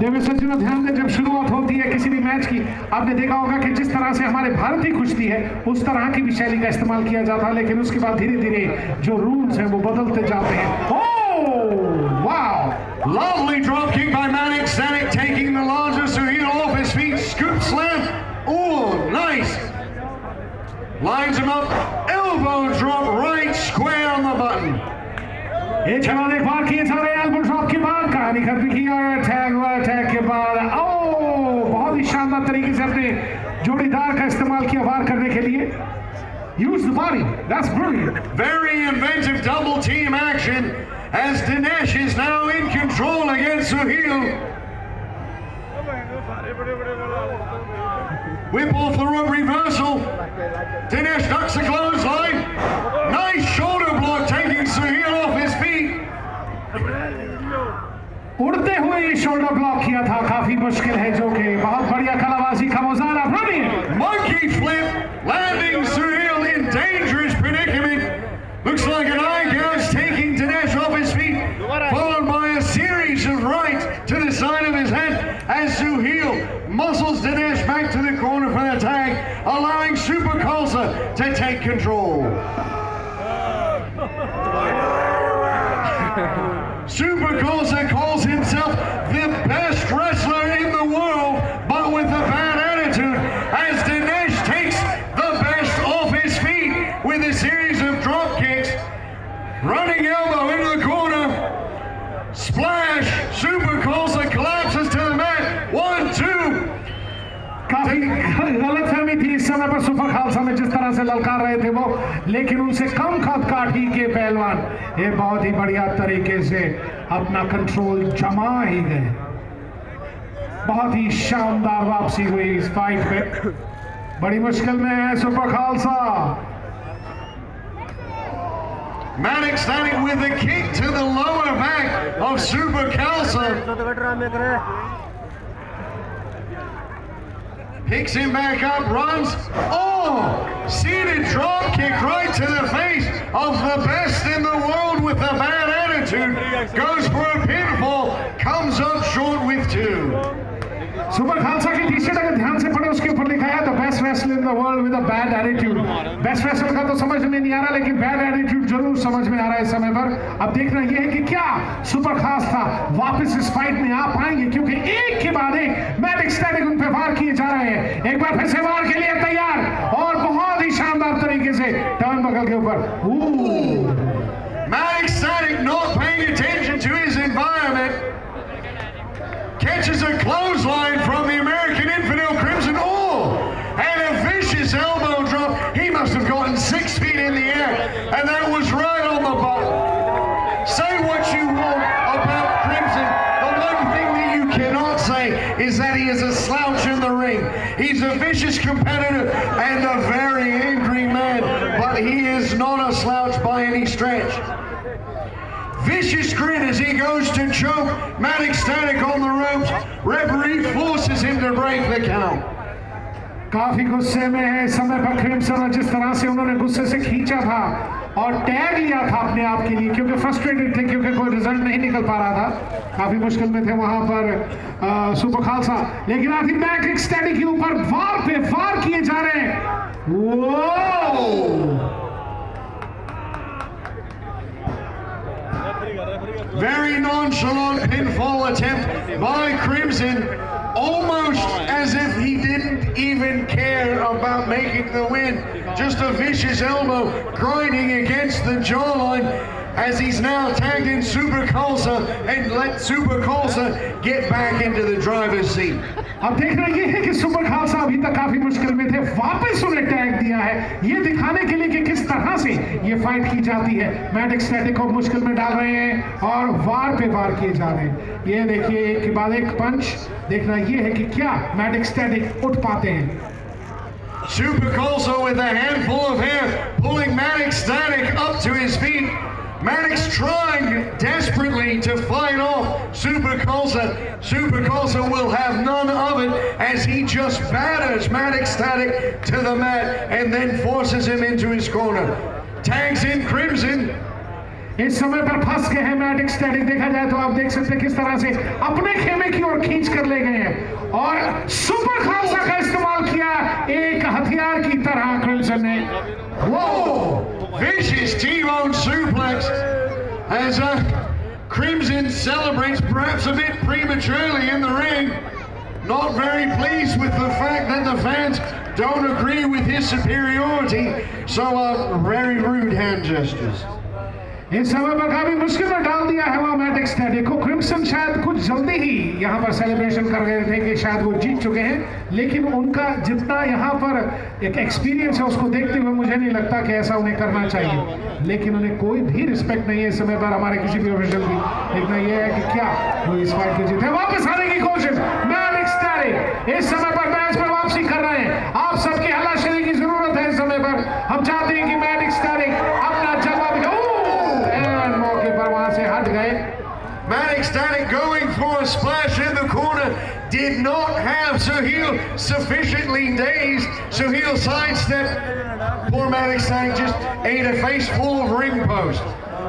देवेश सज्जनों ध्यान दें, जब शुरुआत होती है किसी भी मैच की, आपने देखा होगा कि जिस तरह से हमारे भारतीय कुश्ती है उस तरह की भी शैली का इस्तेमाल किया जाता है, लेकिन उसके बाद धीरे धीरे जो रूल्स हैं वो बदलते जाते हैं। Oh wow! Lovely drop kick by Manik Stanek, taking the larger Suhail off his feet. Scoop slam. Oh, nice. Lines him up. Elbow drop right square on the button. ये छलांग एक बार किए जा रहे हैं एल्बो ड्रॉप के बाद, कहानी खत्म की और अटैक के बाद ओह बहुत ही शानदार तरीके से अपने जोड़ीदार का इस्तेमाल किया वार करने के लिए। Use the body. That's brilliant. Very inventive double team action as Dinesh is now in control against Suhail. Whip off the rope reversal. Dinesh ducks a clothesline. Nice shoulder block taking Suhail off his feet. उड़ते हुए ये shoulder block किया था, काफी मुश्किल है, जो कि बहुत बढ़िया कलाबाजी का मुजाहरा। Monkey flip landing Suhail in dangerous predicament. Looks like an eye gouge taking Dinesh off his feet, followed by a series of rights to the side of his head as Suhail muscles Dinesh back to the corner for the tag, allowing Super Khalsa to take control. Super Khalsa calls himself the best wrestler in the world, but with a bad attitude, as Dinesh takes the best off his feet with a series of drop kicks. Running elbow into the corner. Splash. Super Khalsa collapses to the mat. 1, 2. काफी गलतफहमी थी इस समय पर super Khalsa में जिस तरह से ललकार रहे थे वो, लेकिन उनसे कम काठी के पहलवान ये बहुत ही बढ़िया तरीके से अपना कंट्रोल जमा ही गए। बहुत ही शानदार वापसी हुई इस फाइट में। बड़ी मुश्किल में है super Khalsa. Manik standing with a kick to the lower back of Super Khalsa. Picks him back up, runs. Oh! Seated drop kick right to the face of the best in the world with a bad attitude. Goes for a pinfall, comes up short with 2. Super Khalsa की T-shirt अगर ध्यान से पढ़े उसके ऊपर लिखा है the best wrestler in the world with a bad attitude. Best wrestler का तो समझ में नहीं आ रहा, लेकिन बैड एटीट्यूड जरूर समझ में आ रहा है इस समय पर। अब देखना यह है कि क्या सुपर खालसा वापस इस फाइट में आ पाएंगे, क्योंकि एक के बाद एक मैनिक स्टैटिक उन पे वार किए जा रहे हैं। एक बार फिर से वार के लिए तैयार और बहुत ही शानदार तरीके से टर्न बगल के ऊपर। Manik Stanek not paying attention to his environment. Catches a clothesline from the American Infidel Crimson. Oh! And a vicious elbow drop. He must have gotten 6 feet in the air. And that was right on the button. Say what you want about Crimson. The one thing that you cannot say is that he is a slouch in the ring. He's a vicious competitor and a very angry man. But he is not a slouch by any stretch. Vicious grin as he goes to choke Manik Stanek on the ropes. Referee forces him to break the count. काफी गुस्से में है इस समय पर crimson, जिस तरह से उन्होंने गुस्से से खींचा था और टैग लिया था अपने आप के लिए, क्योंकि फ्रस्ट्रेटेड थे, क्योंकि कोई रिजल्ट नहीं निकल पा रहा था। काफी मुश्किल में थे वहां पर सुपर खालसा, लेकिन आखिर मैनिक स्टैटिक के ऊपर वार पे वार किए जा रहे हैं। वो very nonchalant pinfall attempt by Crimson, almost as if he didn't even care about making the win. Just a vicious elbow grinding against the jawline as he's now tagged in Super Khalsa and let Super Khalsa get back into the driver's seat. अब देखना ये है कि super Khalsa अभी तक काफी मुश्किल में थे, वापस उन्हें टैग दिया है ये दिखाने के लिए कि किस तरह से ये फाइट की जाती है। मैनिक स्टैटिक को मुश्किल में डाल रहे हैं और वार पे वार किए जा रहे हैं। ये देखिए एक के बाद एक पंच। देखना ये है कि क्या मैनिक स्टैटिक उठ पाते हैं। Super Khalsa with a handful of hair pulling Manik Stanek up to his feet. Manik's trying desperately to fight off Super Khalsa. Super Khalsa will have none of it as he just batters Manik Stanek to the mat and then forces him into his corner. Tags in Crimson. इस समय पर फंस गए हैं manic static. देखा जाए तो आप देख सकते हैं किस तरह से अपने खेमे की ओर ऊपर खींच कर ले गए हैं और सुपर खालसा का इस्तेमाल किया एक हथियार की तरह क्रिम्सन ने। Whoa! Vicious T-bone suplex as Crimson celebrates perhaps a bit prematurely in the ring. Not very pleased with the fact that the fans don't agree with his superiority. So very rude hand gestures. इस समय पर काफी मुश्किल में डाल दिया है वहाँ मैट एक्सटैटिक को। क्रिम्सन शायद कुछ जल्दी ही यहाँ पर सेलिब्रेशन कर रहे थे कि शायद वो जीत चुके हैं, लेकिन उनका जितना यहाँ पर एक एक्सपीरियंस है उसको देखते हुए मुझे नहीं लगता कि ऐसा उन्हें करना चाहिए। लेकिन उन्हें कोई भी रिस्पेक्ट नहीं है इस समय पर हमारे किसी भी ऑफिशियल की। देखना यह है कि क्या वो इस फाइट को जीते। वापस आने की कोशिश मैट एक्सटैटिक इस समय पर मैच में वापसी कर रहे हैं। आप सबकी हलाशरी की जरूरत है इस समय पर। हम चाहते हैं कि मैट एक्सटैटिक अपना जवाब मौके पर वहां से हट गए। Matt Ecstatic going for a splash in the corner, did not have Sahil sufficiently dazed. Sahil sidestepped. Poor Matt Ecstatic just ate a face full of ring post.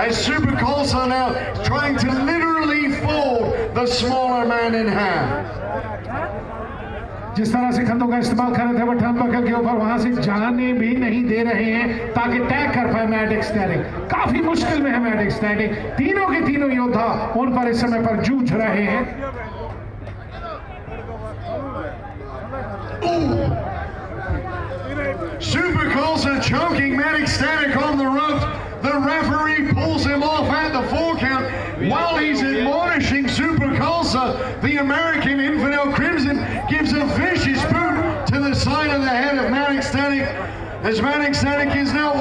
As Super Khalsa now trying to literally fold the smaller man in half. जिस तरह से कंधों का इस्तेमाल कर रहे थे वो टर्नबकल के ऊपर, वहां से जाने भी नहीं दे रहे हैं ताकि टैग कर पाए मैट एक्सटैटिक। काफी मुश्किल में है मैट एक्सटैटिक। तीनों के तीनों योद्धा उन पर इस समय पर जूझ रहे हैं। Super Khalsa choking Matt Ecstatic on the ropes. The referee pulls him off at the 4 count while he's admonishing Super Khalsa. The American Infidel Crimson gives a vicious boot to the side of the head of Matt Ecstatic as Matt Ecstatic is now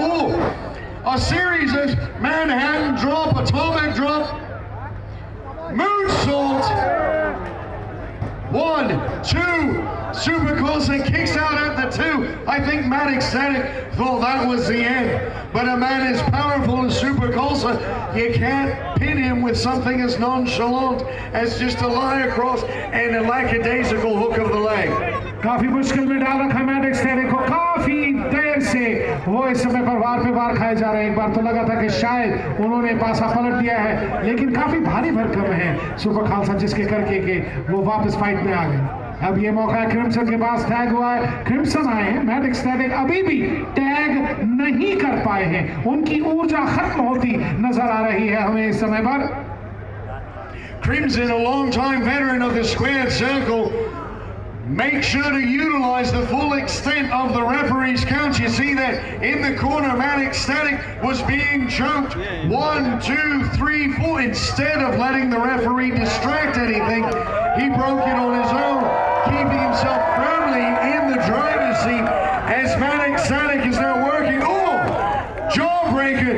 a series of Manhattan drop, atomic drop, moonsault. 1, 2, Super Khalsa kicks out at the 2. I think Matt Ecstatic thought that was the end. But a man as powerful as Super Khalsa, you can't pin him with something as nonchalant as just a lie across and a lackadaisical hook of the leg. काफी मुश्किल में डाल रखा mat ecstatic को। काफी देर से वो इस समय पर वार पे वार खाए जा रहे हैं। एक बार तो लगा था कि शायद उन्होंने पासा पलट दिया है, लेकिन काफी भारी भरकम है सुपर खालसा जिसके करके के वो वापस फाइट में आ गए। अब ये मौका है क्रिम्सन के पास। टैग हुआ है, क्रिम्सन आए हैं। मैट एक्सटैटिक अभी भी टैग नहीं कर पाए हैं। उनकी ऊर्जा खत्म होती नजर आ रही है हमें इस समय पर। Crimson, a long-time veteran of the squared circle, make sure to utilize the full extent of the referee's count. You see that in the corner, Matt Ecstatic was being choked. 1, 2, 3, 4. Instead of letting the referee distract anything, he broke it on his own, keeping himself firmly in the driver's seat as Matt Ecstatic is now working. Oh! Jawbreaker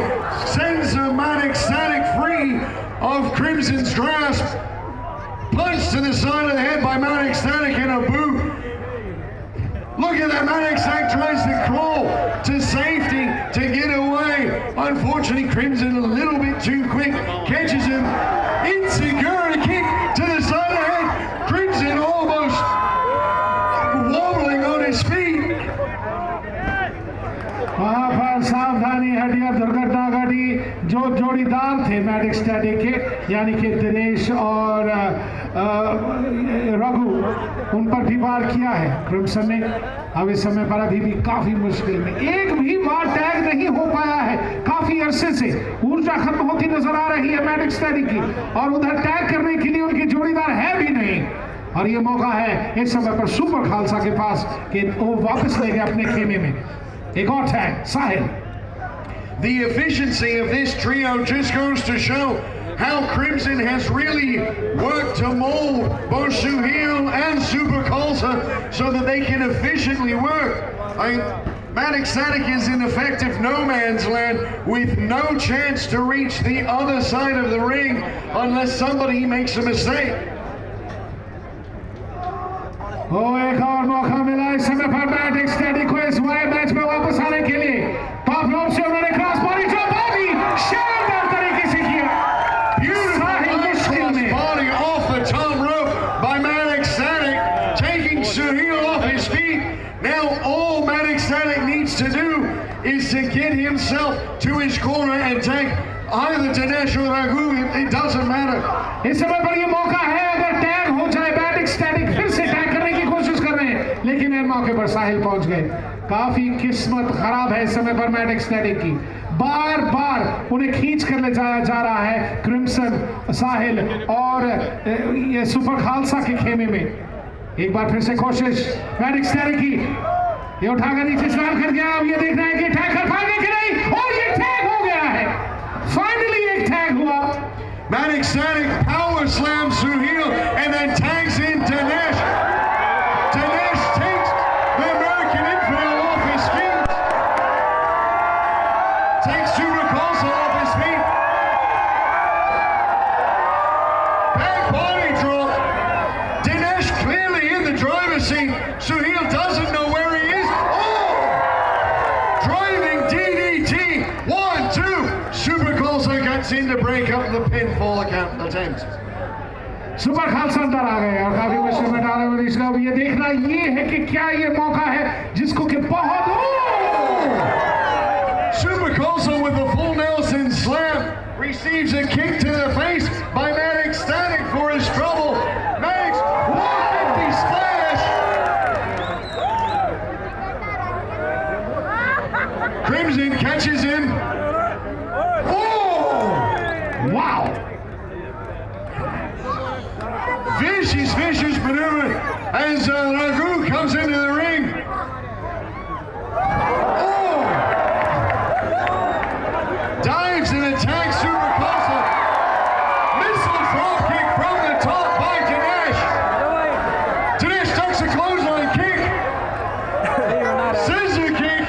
sends Matt Ecstatic free of Crimson's grasp. Punch to the side of the head by Matt Ecstatic and a boot. Look at that, Matt Ecstatic tries to crawl to safety to get away. Unfortunately, Crimson a little bit too quick, catches him. Insecure kick to the side of the head. Crimson almost wobbling on his feet. वहां पर सावधानी हटिया, दुर्घटना घटी। जो जोड़ीदार थे mat ecstatic के, यानी कि दिनेश और रघु, उन पर भी वार किया है क्रिम्सन ने। अब इस समय पर अभी भी काफी मुश्किल में, एक भी बार टैग नहीं हो पाया है। काफी अरसे से ऊर्जा खत्म होती नजर आ रही है मैट एक्सटैटिक की, और उधर टैग करने के लिए उनके जोड़ीदार है भी नहीं। और ये मौका है इस समय पर सुपर खालसा के पास कि वो वापस ले गए अपने खेमे में। एक और tag Sahil. The efficiency of this trio just goes to show how Crimson has really worked to mold both Suhail and Super Khalsa so that they can efficiently work. Matt Ecstatic is in effective no man's land with no chance to reach the other side of the ring unless somebody makes a mistake. एक और मौका मिला इस समय पर mat ecstatic को इस match में वापस आने के लिए। टॉप रोप से उन्होंने क्रॉस बॉडी जो बहुत ही शानदार तरीके से किया। Beautiful body off the top rope by Matt Ecstatic, taking Suhail off his feet. Now all Matt Ecstatic needs to do is to get himself to his corner and take either Dinesh or Raghu. It doesn't matter. इस समय पर ये मौका है, अगर tag हो जाए मौके पर साहिल पहुंच गए। काफी किस्मत खराब है इस समय पर मैट एक्सटैटिक की, बार बार उन्हें खींच कर ले जाया जा रहा है क्रिम्सन, साहिल और ये सुपर खालसा के खेमे में। एक बार फिर से कोशिश मैट एक्सटैटिक की, ये उठाकर नीचे स्लैम कर दिया। अब ये देखना है कि टैग कर पाएंगे कि नहीं, और ये टैग हो गया है, फाइनली एक टैग हुआ। Matt Ecstatic power slams Suhail and then tags in Dinesh. Dinesh takes the American Infidel off his feet. Takes Super Khalsa off his feet. Back body drop. Dinesh clearly in the driver's seat. Suhail doesn't know where he is. Oh! Driving DDT. 1, 2. Super Khalsa gets in to break up the pinfall attempt. Super Khalsa अंदर आ गए और काफी मुश्किल में डाले हुए इसका। अब ये देखना ये है कि क्या ये मौका है जिसको कि बहुत Super Khalsa with a full Nelson slam receives a kick to the face by Matt Ecstatic for his trouble. Matt 150 splash. Crimson catches him. Oh! wow, Vicious maneuver as Raghu comes into the ring. Oh! Dives and attacks Super Khalsa. Missile drop kick from the top by Dinesh. Dinesh ducks a clothesline kick. Scissor kick.